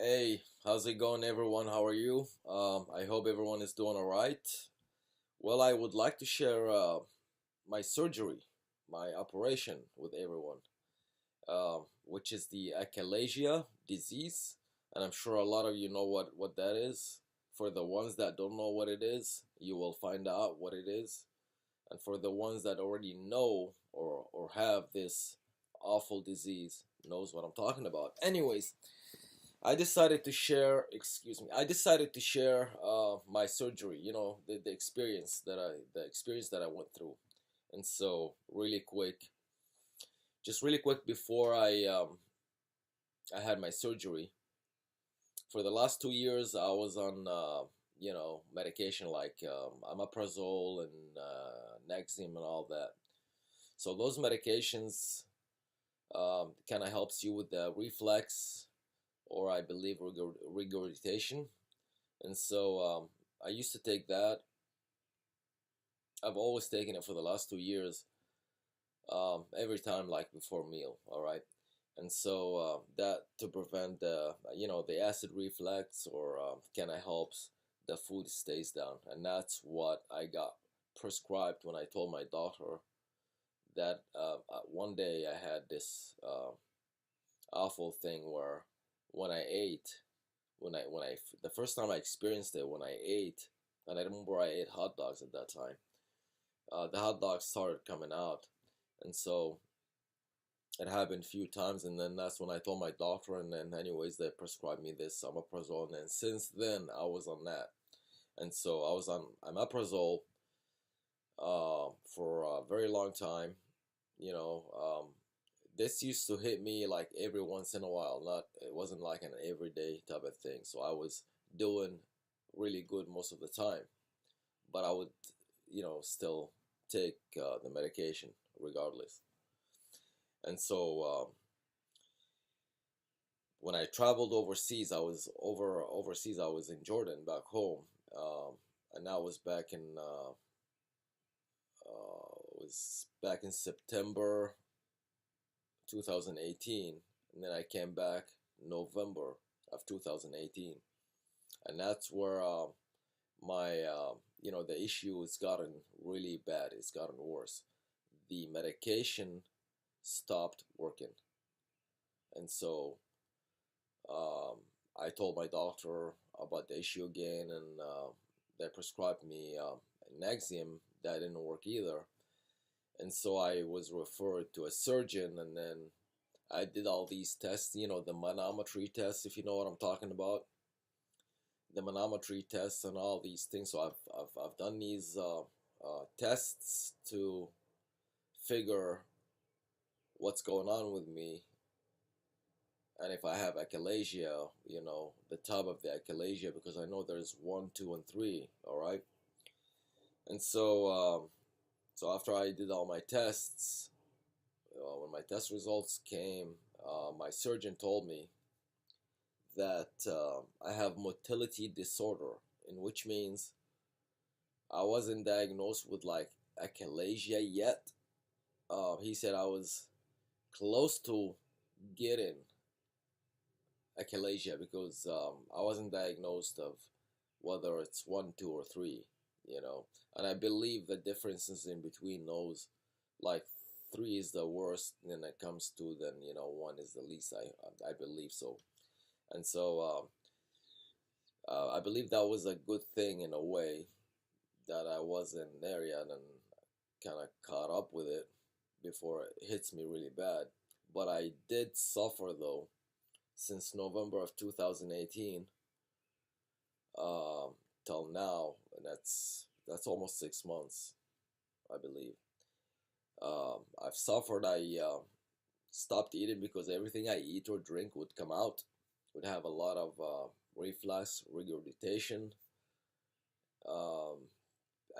Hey, how's it going, everyone? How are you? I hope everyone is doing all right. Well, I would like to share my surgery, my operation with everyone, which is the achalasia disease, and I'm sure a lot of you know what that is. For the ones that don't know what it is, you will find out what it is, and for the ones that already know or have this awful disease, knows what I'm talking about. Anyways, I decided to share my surgery, the experience that I went through. And so, really quick before I had my surgery, for the last 2 years, I was on, medication like omeprazole and Nexium and all that. So those medications kind of helps you with the reflex, or I believe regurgitation. And so I used to take that. I've always taken it for the last 2 years, every time like before meal. All right, and so that to prevent the acid reflux, or kind of helps the food stays down, and that's what I got prescribed when I told my doctor that one day I had this awful thing where when I ate, when I the first time I experienced it when I ate, and I remember I ate hot dogs at that time. The hot dogs started coming out, and so it happened a few times, and then that's when I told my doctor, and then anyways they prescribed me this omeprazole, and since then I was on that, and so I was on omeprazole for a very long time. You know, this used to hit me like every once in a while. Not It wasn't like an everyday type of thing. So I was doing really good most of the time, but I would, still take the medication regardless. And so when I traveled overseas, overseas. I was in Jordan back home, and I was back in September 2018, and then I came back November of 2018, and that's where my the issue has gotten really bad. It's gotten worse. The medication stopped working, and so I told my doctor about the issue again, and they prescribed me Nexium. That didn't work either, and so I was referred to a surgeon, and then I did all these tests, the manometry tests, if you know what I'm talking about, the manometry tests and all these things. So I've done these tests to figure what's going on with me, and if I have achalasia, the top of the achalasia, because I know there's one, two, and three. All right, and so after I did all my tests, when my test results came, my surgeon told me that I have motility disorder, in which means I wasn't diagnosed with like achalasia yet. He said I was close to getting achalasia because I wasn't diagnosed of whether it's one, two, or three, And I believe the differences in between those, like three is the worst, then it comes to then one is the least. I believe so, and so I believe that was a good thing in a way that I wasn't there yet and kind of caught up with it before it hits me really bad. But I did suffer though since November of 2018 till now, and that's almost 6 months, I believe. I've suffered. I stopped eating because everything I eat or drink would come out, would have a lot of reflux, regurgitation. Um,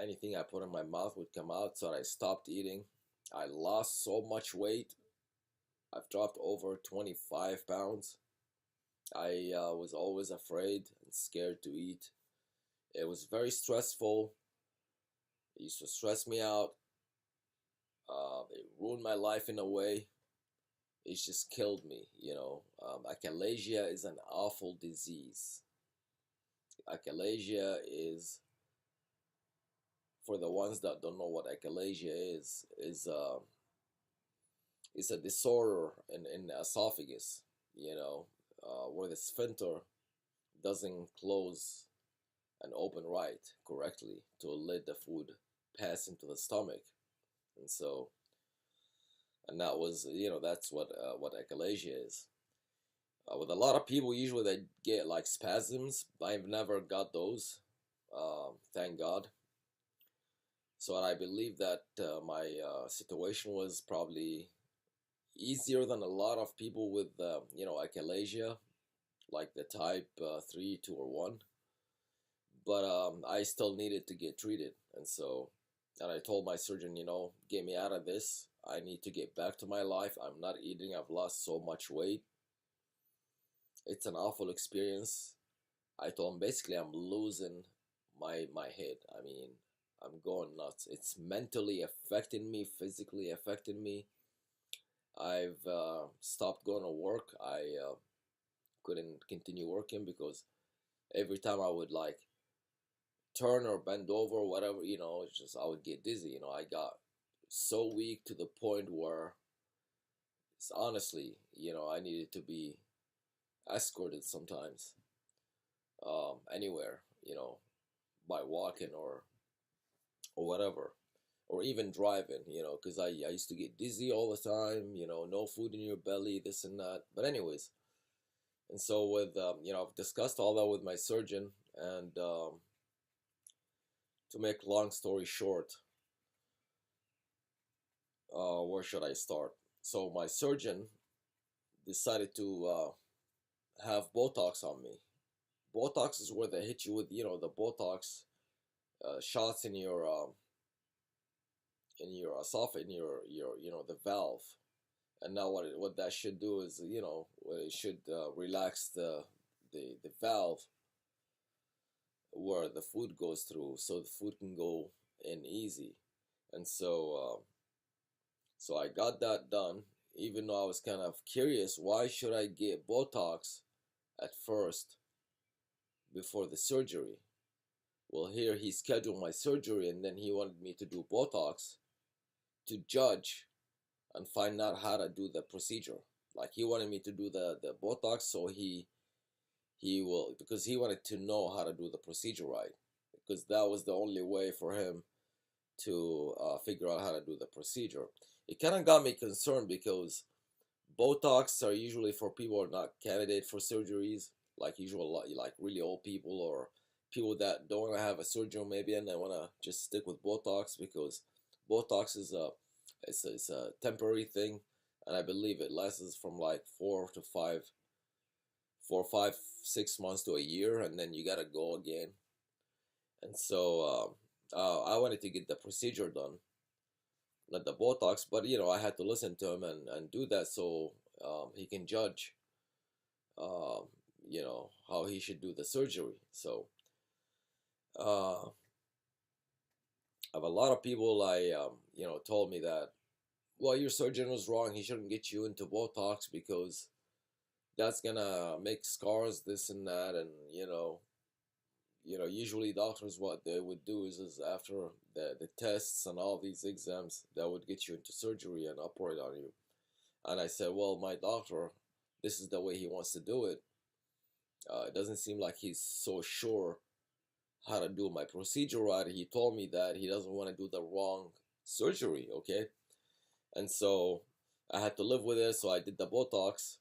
Anything I put in my mouth would come out, so I stopped eating. I lost so much weight. I've dropped over 25 pounds. I was always afraid and scared to eat. It was very stressful. It used to stress me out. It ruined my life in a way. it just killed me. Achalasia is an awful disease. Achalasia is, for the ones that don't know what achalasia is it's a disorder in the esophagus, where the sphincter doesn't close and open right correctly to let the food pass into the stomach. And so, and that was, that's what achalasia is. With a lot of people, usually they get like spasms. I've never got those, thank God. So I believe that my situation was probably easier than a lot of people with, achalasia, like the type 3, 2, or 1. But I still needed to get treated. And I told my surgeon, get me out of this. I need to get back to my life. I'm not eating. I've lost so much weight. It's an awful experience. I told him basically I'm losing my head. I mean, I'm going nuts. It's mentally affecting me, physically affecting me. I've stopped going to work. I couldn't continue working because every time I would like turn or bend over or whatever, it's just I would get dizzy. I got so weak to the point where it's honestly, I needed to be escorted sometimes, anywhere, by walking or whatever, or even driving, because I used to get dizzy all the time, no food in your belly, this and that. But anyways, and so with I've discussed all that with my surgeon, and to make long story short, where should I start? So my surgeon decided to have Botox on me. Botox is where they hit you with, the Botox shots in your esophagus, in your the valve. And now what that should do is, it should relax the valve where the food goes through, so the food can go in easy. And so I got that done, even though I was kind of curious, why should I get Botox at first before the surgery? Well, here he scheduled my surgery, and then he wanted me to do Botox to judge and find out how to do the procedure. Like he wanted me to do the Botox, so he will, because he wanted to know how to do the procedure right, because that was the only way for him to figure out how to do the procedure. It kind of got me concerned because Botox are usually for people who are not candidate for surgeries, like usual, like really old people or people that don't want to have a surgery maybe, and they want to just stick with Botox because Botox is a temporary thing, and I believe it lasts from like 6 months to a year, and then you gotta go again. And so I wanted to get the procedure done, not the Botox, but I had to listen to him and do that so he can judge, um, how he should do the surgery. So uh, of a lot of people, told me that, well, your surgeon was wrong. He shouldn't get you into Botox because that's gonna make scars, this and that, and usually doctors, what they would do is after the tests and all these exams, that would get you into surgery and operate on you. And I said, well, my doctor, this is the way he wants to do it. It doesn't seem like he's so sure how to do my procedure right. He told me that he doesn't want to do the wrong surgery, okay? And so I had to live with it, so I did the Botox.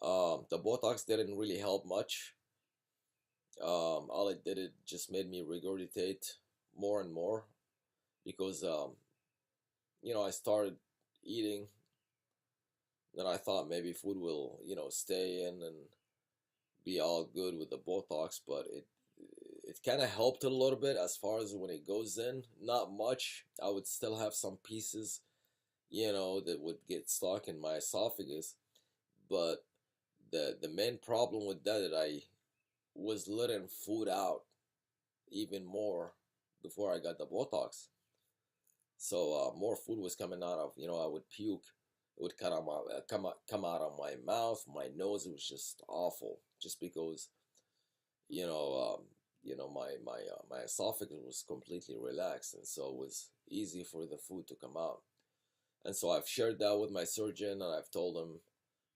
The Botox didn't really help much. All it did, it just made me regurgitate more and more because, I started eating. Then I thought maybe food will, stay in and be all good with the Botox, but it kind of helped a little bit as far as when it goes in. Not much. I would still have some pieces, that would get stuck in my esophagus. But the main problem with that I was letting food out even more before I got the Botox. So more food was coming out of, I would puke. It would come out of my mouth, my nose. It was just awful, just because you know um, my esophagus was completely relaxed, and so it was easy for the food to come out. And so I've shared that with my surgeon, and I've told him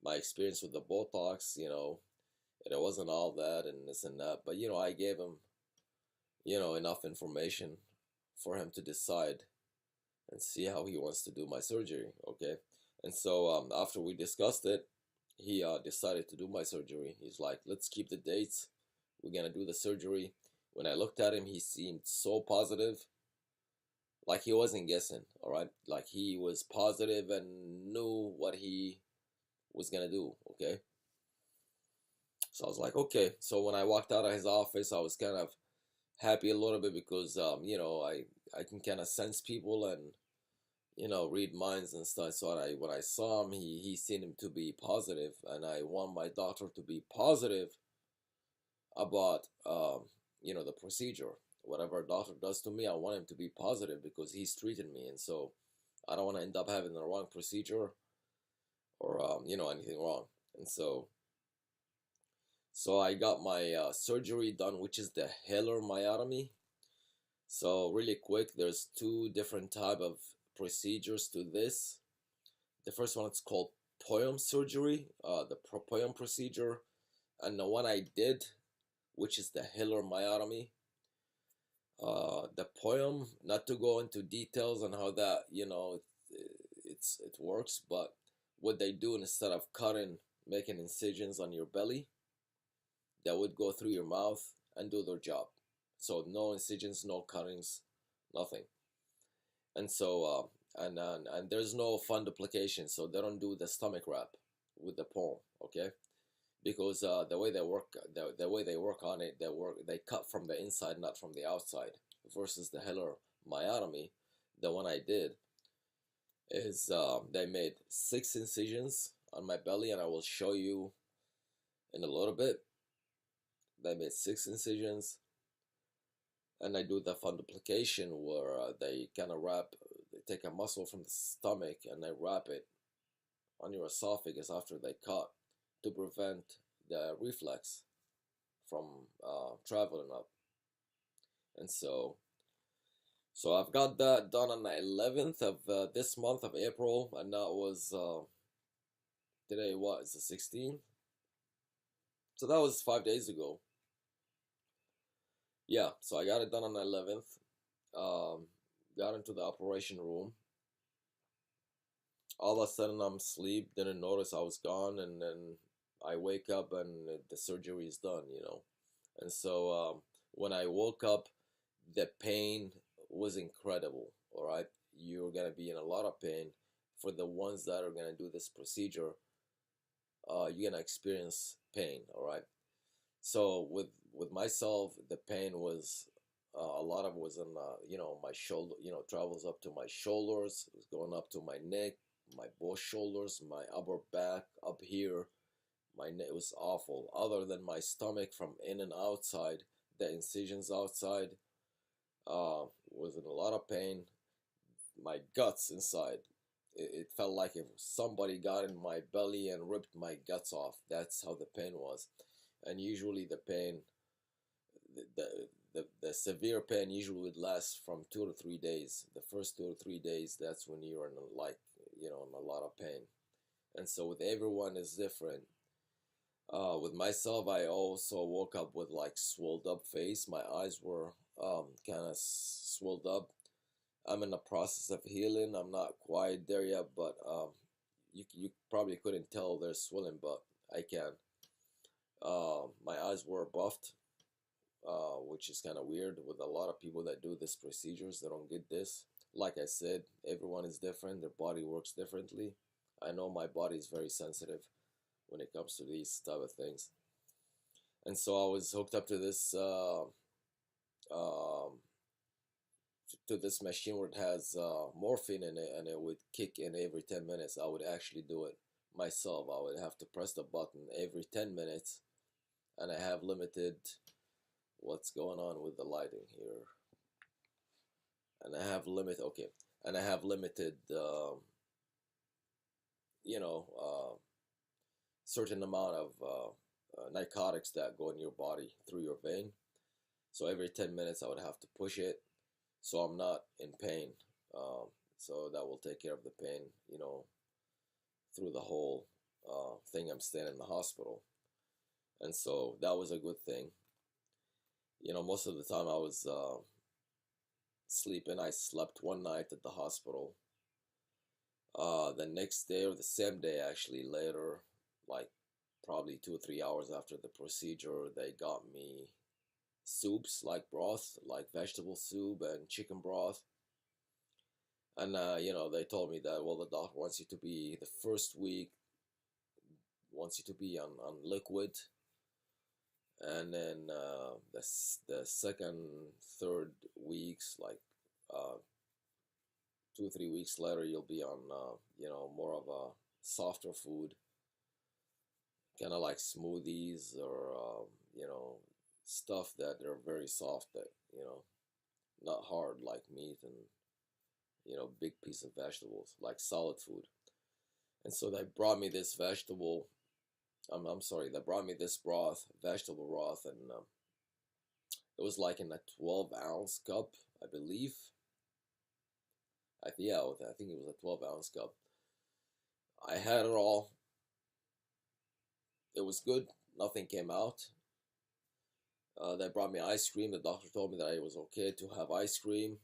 my experience with the Botox. It wasn't all that and this and that, but I gave him enough information for him to decide and see how he wants to do my surgery. Okay, and so after we discussed it, he decided to do my surgery. He's like, let's keep the dates. We're gonna do the surgery. When I looked at him, he seemed so positive, like he wasn't guessing. All right, like he was positive and knew what he was gonna do. Okay, so I was like, okay. So when I walked out of his office, I was kind of happy a little bit because I can kind of sense people and read minds and stuff. So when I saw him, he seemed to be positive, and I want my doctor to be positive about the procedure. Whatever a doctor does to me, I want him to be positive because he's treating me, and so I don't want to end up having the wrong procedure or anything wrong. And so I got my surgery done, which is the Heller myotomy. So really quick, there's two different type of procedures to this. The first one, it's called POEM surgery, the POEM procedure, and the one I did, which is the Heller myotomy. The POEM, not to go into details on how that it works, but what they do, instead of making incisions on your belly, that would go through your mouth and do their job. So no incisions, no cuttings, nothing. And so and there's no fundoplication, so they don't do the stomach wrap with the palm, okay? Because the way they work on it, they cut from the inside, not from the outside. Versus the Heller myotomy, the one I did, is they made 6 incisions on my belly, and I will show you in a little bit. They made 6 incisions, and I do the fundoplication where they kind of they take a muscle from the stomach and they wrap it on your esophagus after they cut to prevent the reflex from traveling up. And so I've got that done on the 11th of this month of April, and that was today. What is the 16th? So that was 5 days ago. Yeah, so I got it done on the 11th. Got into the operation room. All of a sudden I'm asleep, didn't notice I was gone, and then I wake up and the surgery is done. And so when I woke up, the pain was incredible. All right, you're gonna be in a lot of pain. For the ones that are gonna do this procedure, you're gonna experience pain. All right. So with myself, the pain was a lot of it was in my shoulder. Travels up to my shoulders, it was going up to my neck, my both shoulders, my upper back, up here. My neck was awful. Other than my stomach from in and outside, the incisions outside was in a lot of pain. My guts inside, it felt like if somebody got in my belly and ripped my guts off. That's how the pain was. And usually the pain, the, the severe pain usually would last from 2 to 3 days. The first 2 to 3 days, that's when you're in in a lot of pain. And so with everyone is different. With myself, I also woke up with like swelled up face. My eyes were kind of swelled up. I'm in the process of healing. I'm not quite there yet, but you probably couldn't tell they're swelling, but I can. My eyes were buffed, which is kind of weird. With a lot of people that do these procedures, they don't get this. Like I said, everyone is different. Their body works differently. I know my body is very sensitive when it comes to these type of things. And so I was hooked up to this machine where it has morphine in it, and it would kick in every 10 minutes. I would actually do it myself. I would have to press the button every 10 minutes, and I have limited. What's going on with the lighting here? And I have limited. Okay, and I have limited you know, certain amount of narcotics that go in your body through your vein. So every 10 minutes I would have to push it, so I'm not in pain. Um, so that will take care of the pain, through the whole thing I'm staying in the hospital. And so that was a good thing. Most of the time I was sleeping. I slept one night at the hospital. The next day, or the same day actually, later, like probably 2 or 3 hours after the procedure, they got me soups, like broth, like vegetable soup and chicken broth. And they told me that, well, the doctor wants you to be, the first week wants you to be on liquid, and then the second, third weeks, like uh, 2 or 3 weeks later, you'll be on more of a softer food, kind of like smoothies, or stuff that are very soft, that not hard like meat, and big piece of vegetables, like solid food. And so they brought me this vegetable. I'm sorry, they brought me this broth, vegetable broth, and it was like in a 12-ounce cup, I believe. I think it was a 12-ounce cup. I had it all. It was good. Nothing came out. They brought me ice cream. The doctor told me that it was okay to have ice cream.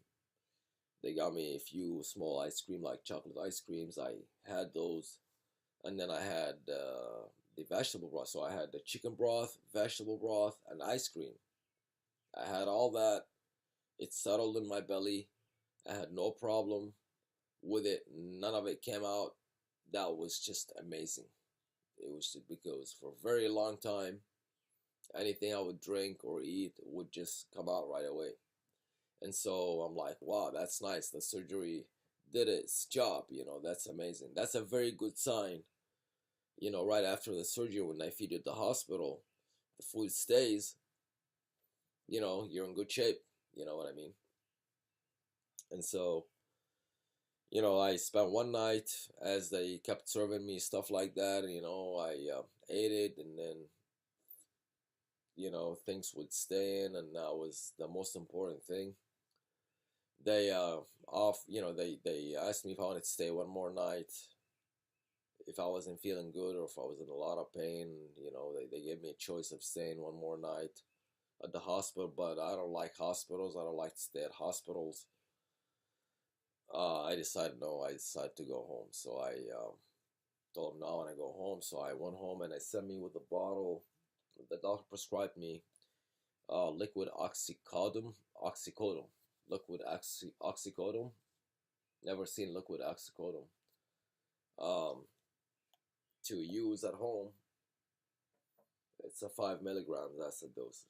They got me a few small ice cream, like chocolate ice creams. I had those, and then I had the vegetable broth. So I had the chicken broth, vegetable broth, and ice cream. I had all that. It settled in my belly. I had no problem with it. None of it came out. That was just amazing. It was just because for a very long time, anything I would drink or eat would just come out right away. And so I'm like, wow, that's nice. The surgery did its job. That's amazing. That's a very good sign. Right after the surgery, when I feed you at the hospital, the food stays, you're in good shape. You know what I mean? And so, I spent one night as they kept serving me stuff like that. I ate it, and then, things would stay in, and that was the most important thing. They they asked me if I wanted to stay one more night, if I wasn't feeling good or if I was in a lot of pain. They gave me a choice of staying one more night at the hospital, but I don't like hospitals. I don't like to stay at hospitals. I decided no. I decided to go home. So I told them no, I want to go home. So I went home, and they sent me with a bottle. The doctor prescribed me liquid oxycodone, liquid oxycodone. Never seen liquid oxycodone. Um, to use at home. It's a 5 milligrams. That's the dosage.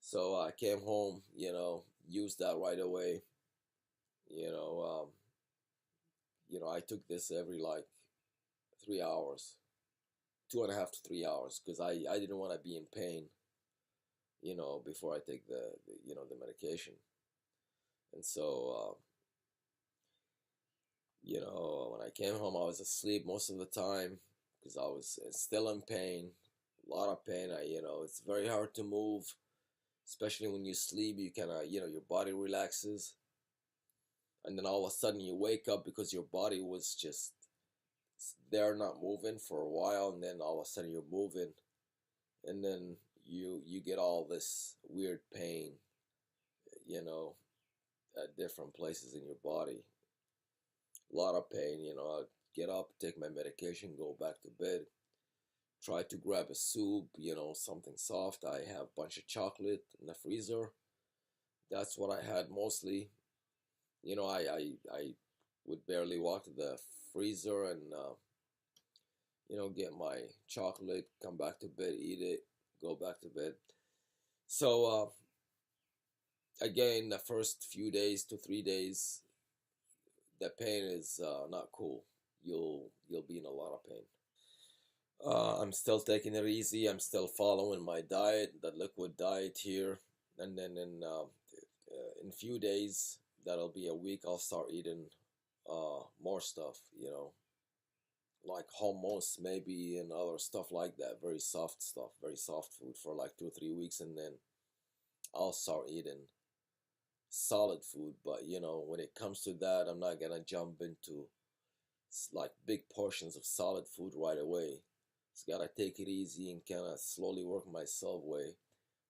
So I came home, used that right away. You know, I took this every like 3 hours, 2.5 to 3 hours, because I didn't want to be in pain, before I take the medication. And so, when I came home, I was asleep most of the time because I was still in pain, a lot of pain. It's very hard to move, especially when you sleep. You kind of, your body relaxes, and then all of a sudden you wake up because your body was just there, not moving for a while, and then all of a sudden you're moving, and then you get all this weird pain, you know, at different places in your body. A lot of pain. I'd get up, take my medication, go back to bed, try to grab a soup, something soft. I have a bunch of chocolate in the freezer. That's what I had mostly. I would barely walk to the freezer and get my chocolate, come back to bed, eat it, go back to bed. So again, the first few days to 3 days, the pain is not cool. You'll be in a lot of pain. I'm still taking it easy. I'm still following my diet, the liquid diet here, and then in few days, that'll be a week. I'll start eating more stuff. like hummus maybe and other stuff like that. Very soft stuff, very soft food for like 2 or 3 weeks, and then I'll start eating solid food. But when it comes to that, I'm not gonna jump into like big portions of solid food right away. Just gotta take it easy and kind of slowly work myself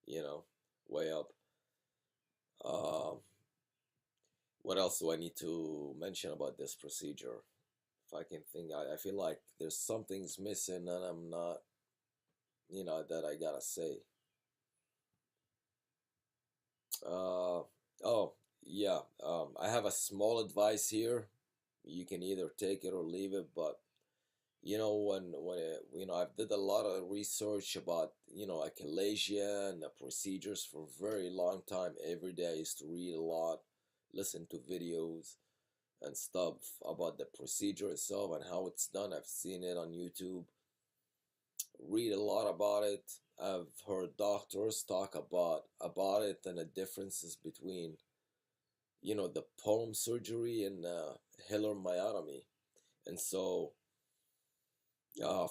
you know, way up. Um, what else do I need to mention about this procedure? If I can think, I feel like there's something's missing and I'm not, that I gotta say. Uh, oh, yeah. I have a small advice here. You can either take it or leave it, but I've did a lot of research about achalasia and the procedures for a very long time. Every day I used to read a lot, listen to videos and stuff about the procedure itself and how it's done. I've seen it on YouTube, read a lot about it. I've heard doctors talk about it and the differences between the palm surgery and hilar myotomy. And so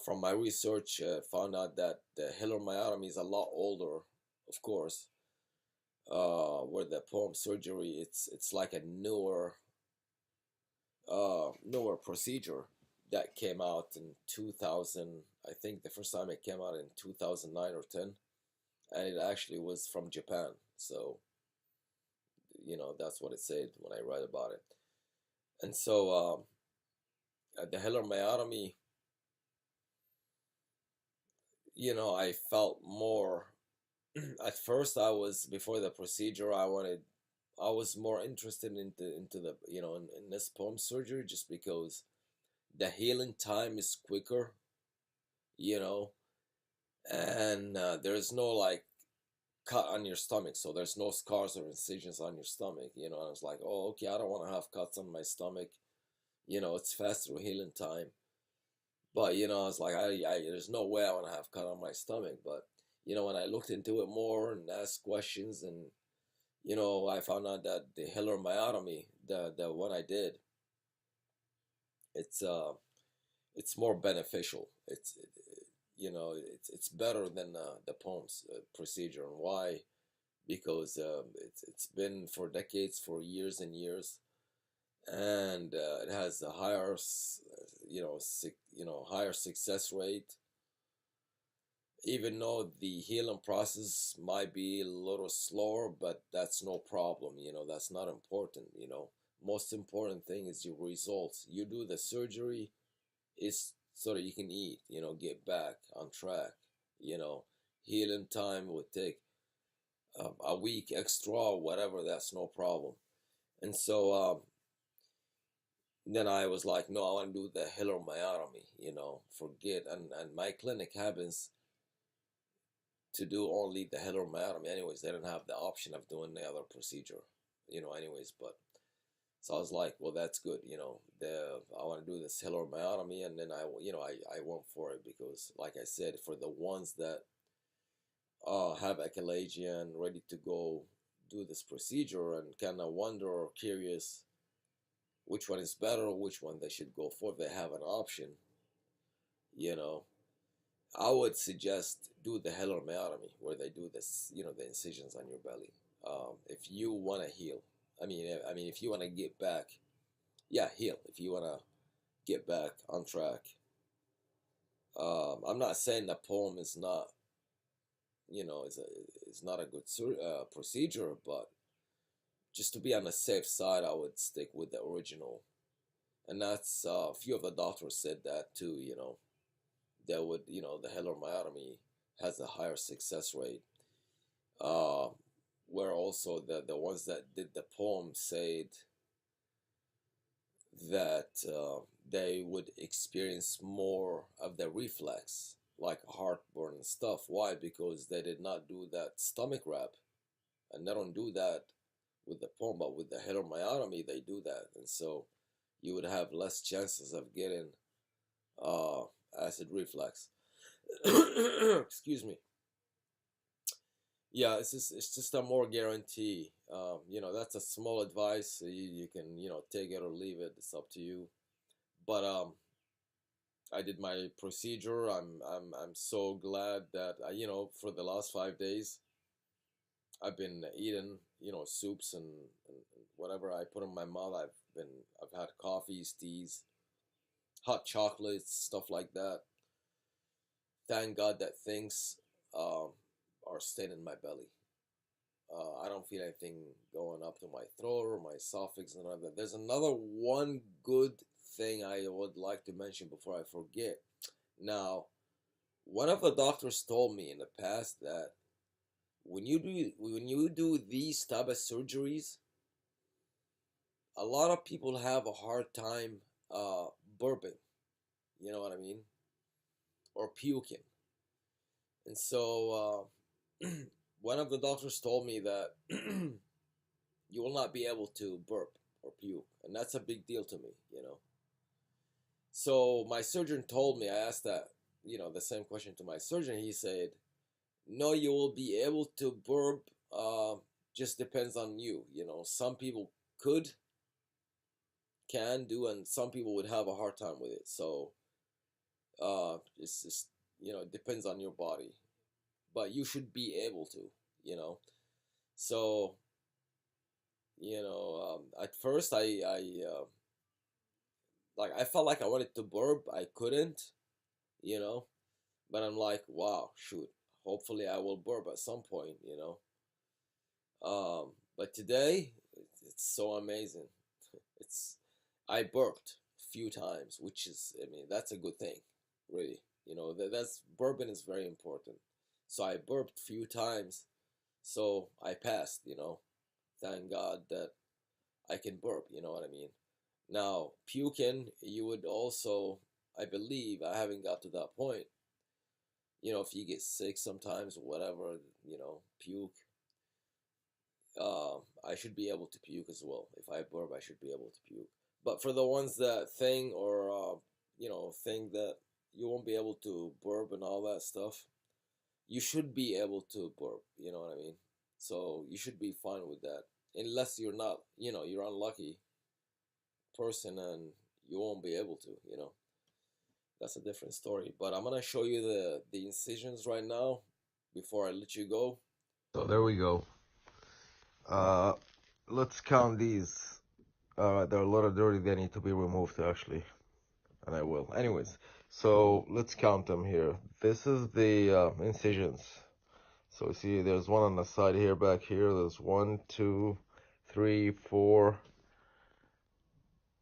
from my research, found out that the hilar myotomy is a lot older, of course. Where the palm surgery, it's like a newer procedure that came out in 2000. I think the first time it came out in 2009 or 10, and it actually was from Japan. So that's what it said when I read about it. And so the hilar myotomy, I felt more. At first, I was before the procedure. I was more interested into the in this palm surgery just because the healing time is quicker, you know, and there's no like cut on your stomach, so there's no scars or incisions on your stomach. And I was like, oh, okay, I don't want to have cuts on my stomach. It's faster healing time. But I was like, there's no way I want to have cut on my stomach. But when I looked into it more and asked questions, and I found out that the hilar myotomy, the one I did, it's it's more beneficial. It's better than the Poems procedure. And why? Because it's been for decades, for years and years, and it has a higher higher success rate. Even though the healing process might be a little slower, but that's no problem. That's not important. Most important thing is your results. You do the surgery is so that you can eat, get back on track. You know, Healing time would take a week extra or whatever. That's no problem. And so then I was like, no, I want to do the hilar myotomy. Forget. And my clinic happens to do only the hilar myotomy. Anyways, they didn't have the option of doing the other procedure. Anyways, but so I was like, well, that's good. I want to do this hilar myotomy, and then I went for it because, like I said, for the ones that have achalasia and ready to go do this procedure and kind of wonder or curious which one is better or which one they should go for, if they have an option, you know, I would suggest do the hilar myotomy where they do this, the incisions on your belly. If you want to heal, if you want to get back, yeah, heal. If you want to get back on track, I'm not saying the poem is not, is not a good procedure, but just to be on the safe side, I would stick with the original. And that's a few of the doctors said that too. That would, the hilar myotomy has a higher success rate. Uh, where also the ones that did the poem said that they would experience more of the reflex, like heartburn and stuff. Why? Because they did not do that stomach wrap, and they don't do that with the poem, but with the hilar myotomy, they do that, and so you would have less chances of getting uh, acid reflux. Excuse me. Yeah, it's just a more guarantee. That's a small advice. You can take it or leave it. It's up to you. But I did my procedure. I'm so glad that for the last 5 days I've been eating soups and whatever I put in my mouth. I've had coffees, teas, hot chocolates, stuff like that. Thank God that things um, are staying in my belly. I don't feel anything going up to my throat or my esophagus and all that. There's another one good thing I would like to mention before I forget. Now, one of the doctors told me in the past that when you do these type of surgeries, a lot of people have a hard time uh, burping. You know what I mean? Or puking. And so one of the doctors told me that you will not be able to burp or puke, and that's a big deal to me. So my surgeon told me, I asked that the same question to my surgeon. He said, no, you will be able to burp, just depends on you. Some people could, can do, and some people would have a hard time with it. So it's just, it depends on your body, but you should be able to, you know. So, at first like I felt like I wanted to burp, I couldn't, you know, but I'm like, wow, shoot, hopefully I will burp at some point. But today it's so amazing. It's I burped a few times, which is, I mean, that's a good thing, really. That's burping is very important. So I burped a few times, so I passed. Thank God that I can burp, you know what I mean? Now, puking, you would also, I believe, I haven't got to that point. If you get sick sometimes or whatever, puke. I should be able to puke as well. If I burp, I should be able to puke. But for the ones that think that you won't be able to burp and all that stuff, you should be able to burp. You know what I mean? So you should be fine with that, unless you're not, you're unlucky person and you won't be able to. That's a different story. But I'm gonna show you the incisions right now before I let you go. So there we go. Uh, let's count these. There are a lot of dirty that need to be removed actually, and I will. Anyways, so let's count them here. This is the incisions. So see, there's one on the side here, back here. There's 1, 2, 3, 4,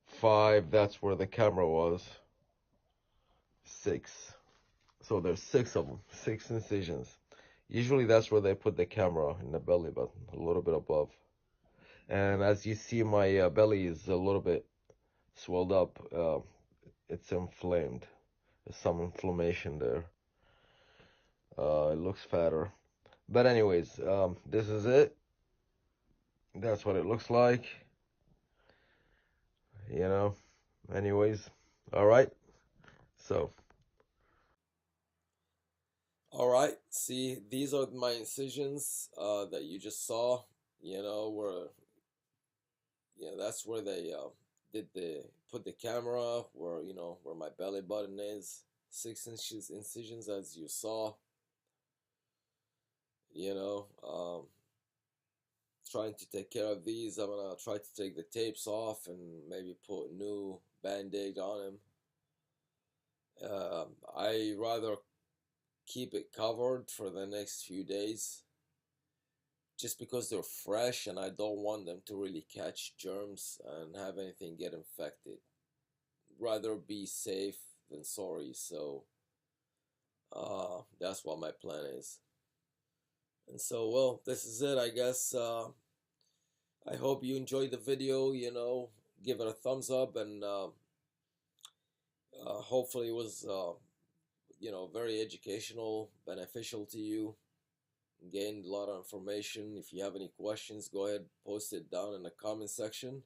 5. That's where the camera was. 6. So there's 6 of them. 6 incisions. Usually that's where they put the camera, in the belly button, a little bit above. And as you see, my belly is a little bit swelled up. It's inflamed. There's some inflammation there. It looks fatter. But anyways, this is it. That's what it looks like. You know. Anyways, all right. So All right, see, these are my incisions that you just saw. Where that's where they did the put the camera where my belly button is. 6 inches incisions, as you saw. You know, trying to take care of these. I'm gonna try to take the tapes off and maybe put new band-aid on them. I rather keep it covered for the next few days just because they're fresh and I don't want them to really catch germs and have anything get infected. Rather be safe than sorry. So that's what my plan is. And so, well, this is it, I guess. I hope you enjoyed the video. Give it a thumbs up, and hopefully it was very educational, beneficial to you. Gained a lot of information. If you have any questions, go ahead, post it down in the comment section.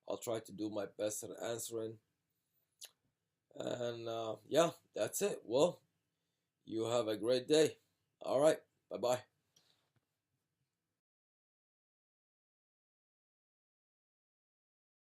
I'll try to do my best at answering. And yeah, that's it. Well, you have a great day. All right, bye bye.